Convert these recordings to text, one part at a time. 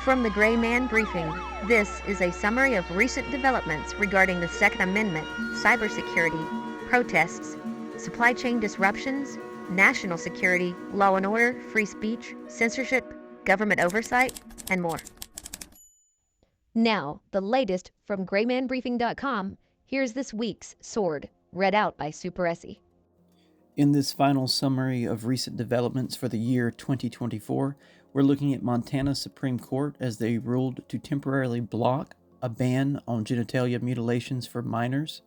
From the Grayman Briefing, this is a summary of recent developments regarding the Second Amendment, cybersecurity, protests, supply chain disruptions, national security, law and order, free speech, censorship, government oversight, and more. Now, the latest from GraymanBriefing.com, here's this week's Sword, read out by Super Essie. In this final summary of recent developments for the year 2024, we're looking at Montana Supreme Court as they ruled to temporarily block a ban on genitalia mutilations for minors.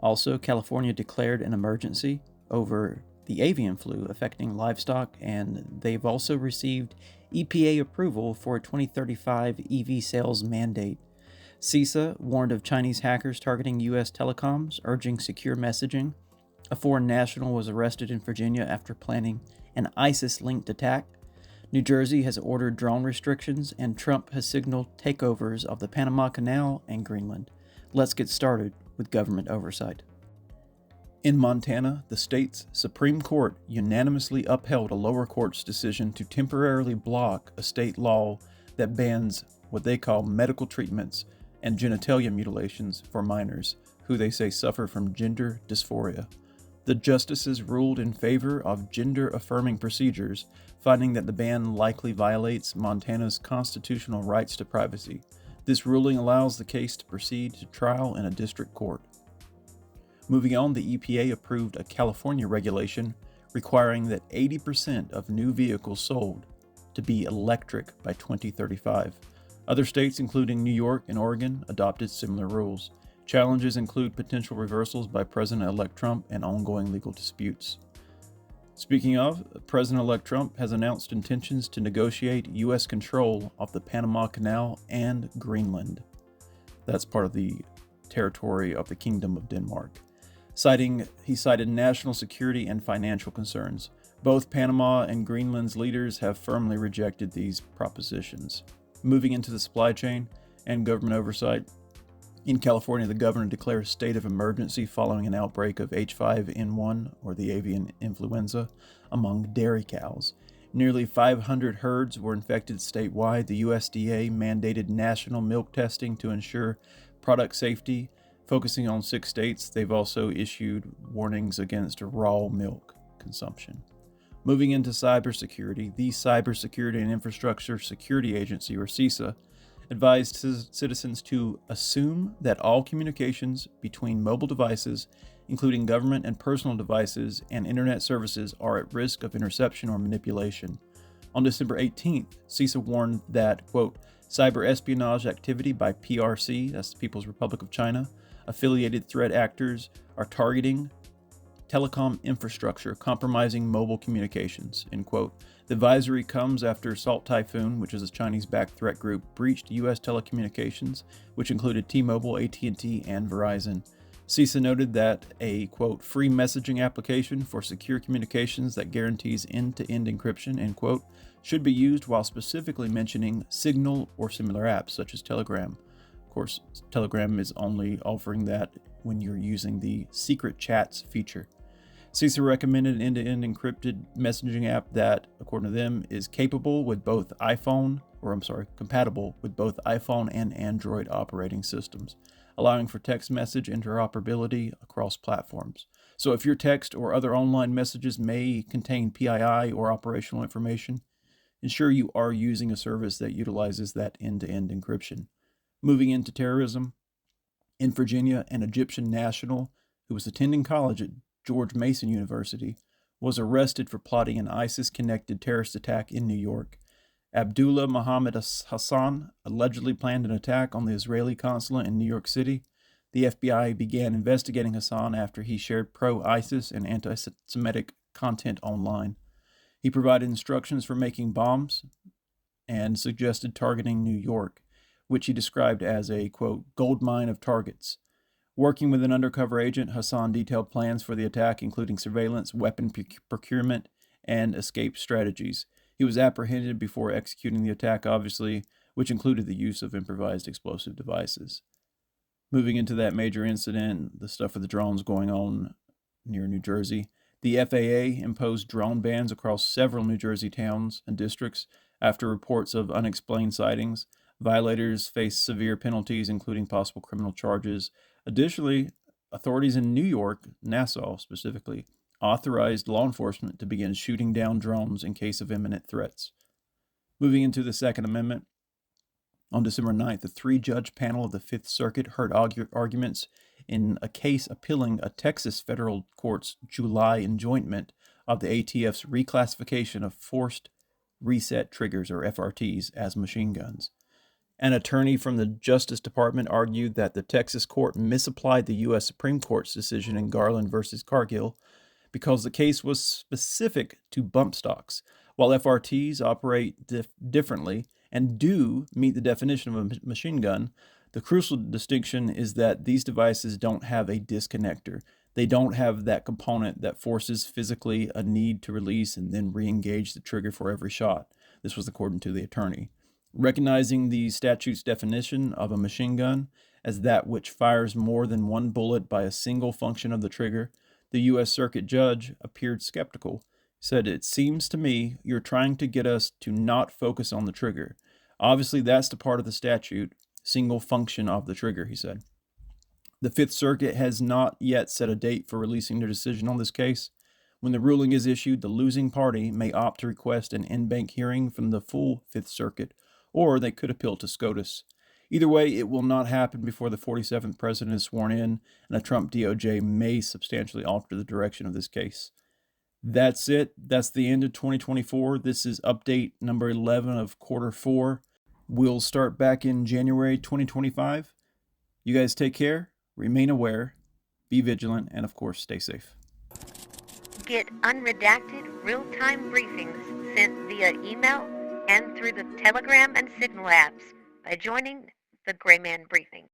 Also, California declared an emergency over the avian flu affecting livestock, and they've also received EPA approval for a 2035 EV sales mandate. CISA warned of Chinese hackers targeting U.S. telecoms, urging secure messaging. A foreign national was arrested in Virginia after planning an ISIS-linked attack. New Jersey has ordered drone restrictions, and Trump has signaled takeovers of the Panama Canal and Greenland. Let's get started with government oversight. In Montana, the state's Supreme Court unanimously upheld a lower court's decision to temporarily block a state law that bans what they call medical treatments and genitalia mutilations for minors, who they say suffer from gender dysphoria. The justices ruled in favor of gender-affirming procedures, finding that the ban likely violates Montana's constitutional rights to privacy. This ruling allows the case to proceed to trial in a district court. Moving on, the EPA approved a California regulation requiring that 80% of new vehicles sold to be electric by 2035. Other states, including New York and Oregon, adopted similar rules. Challenges include potential reversals by President-elect Trump and ongoing legal disputes. Speaking of, President-elect Trump has announced intentions to negotiate U.S. control of the Panama Canal and Greenland. That's part of the territory of the Kingdom of Denmark. He cited national security and financial concerns. Both Panama and Greenland's leaders have firmly rejected these propositions. Moving into the supply chain and government oversight, in California, the governor declared a state of emergency following an outbreak of H5N1, or the avian influenza, among dairy cows. Nearly 500 herds were infected statewide. The USDA mandated national milk testing to ensure product safety. Focusing on 6 states, they've also issued warnings against raw milk consumption. Moving into cybersecurity, the Cybersecurity and Infrastructure Security Agency, or CISA, advised citizens to assume that all communications between mobile devices, including government and personal devices and internet services, are at risk of interception or manipulation. On December 18th, CISA warned that, quote, cyber espionage activity by PRC, that's the People's Republic of China, affiliated threat actors are targeting telecom infrastructure, compromising mobile communications, end quote. The advisory comes after Salt Typhoon, which is a Chinese-backed threat group, breached U.S. telecommunications, which included T-Mobile, AT&T, and Verizon. CISA noted that a, quote, free messaging application for secure communications that guarantees end-to-end encryption, end quote, should be used while specifically mentioning Signal or similar apps, such as Telegram. Of course, Telegram is only offering that when you're using the secret chats feature. CISA recommended an end-to-end encrypted messaging app that, according to them, is compatible with both iPhone and Android operating systems, allowing for text message interoperability across platforms. So if your text or other online messages may contain PII or operational information, ensure you are using a service that utilizes that end-to-end encryption. Moving into terrorism, in Virginia, an Egyptian national who was attending college at George Mason University was arrested for plotting an ISIS-connected terrorist attack in New York. Abdullah Mohammed Hassan allegedly planned an attack on the Israeli consulate in New York City. The FBI began investigating Hassan after he shared pro-ISIS and anti-Semitic content online. He provided instructions for making bombs and suggested targeting New York, which he described as a, quote, goldmine of targets. Working with an undercover agent, Hassan detailed plans for the attack, including surveillance, weapon procurement, and escape strategies. He was apprehended before executing the attack, obviously, which included the use of improvised explosive devices. Moving into that major incident, the stuff with the drones going on near New Jersey, The FAA imposed drone bans across several New Jersey towns and districts after reports of unexplained sightings. Violators face severe penalties, including possible criminal charges. Additionally, authorities in New York, Nassau specifically, authorized law enforcement to begin shooting down drones in case of imminent threats. Moving into the Second Amendment, on December 9th, the three-judge panel of the Fifth Circuit heard arguments in a case appealing a Texas federal court's July enjointment of the ATF's reclassification of forced reset triggers, or FRTs, as machine guns. An attorney from the Justice Department argued that the Texas court misapplied the U.S. Supreme Court's decision in Garland versus Cargill because the case was specific to bump stocks, while FRTs operate differently and do meet the definition of a machine gun. The crucial distinction is that these devices don't have a disconnector. They don't have that component that forces physically a need to release and then re-engage the trigger for every shot. This was according to the attorney. Recognizing the statute's definition of a machine gun as that which fires more than one bullet by a single function of the trigger, the U.S. Circuit judge appeared skeptical. Said, "It seems to me you're trying to get us to not focus on the trigger. Obviously, that's the part of the statute, single function of the trigger," he said. The Fifth Circuit has not yet set a date for releasing their decision on this case. When the ruling is issued, the losing party may opt to request an en-banc hearing from the full Fifth Circuit, or they could appeal to SCOTUS. Either way, it will not happen before the 47th president is sworn in, and a Trump DOJ may substantially alter the direction of this case. That's it. That's the end of 2024. This is update number 11 of quarter 4. We'll start back in January 2025. You guys take care, remain aware, be vigilant, and of course, stay safe. Get unredacted, real-time briefings sent via email and through the Telegram and Signal apps by joining the Grayman Briefing.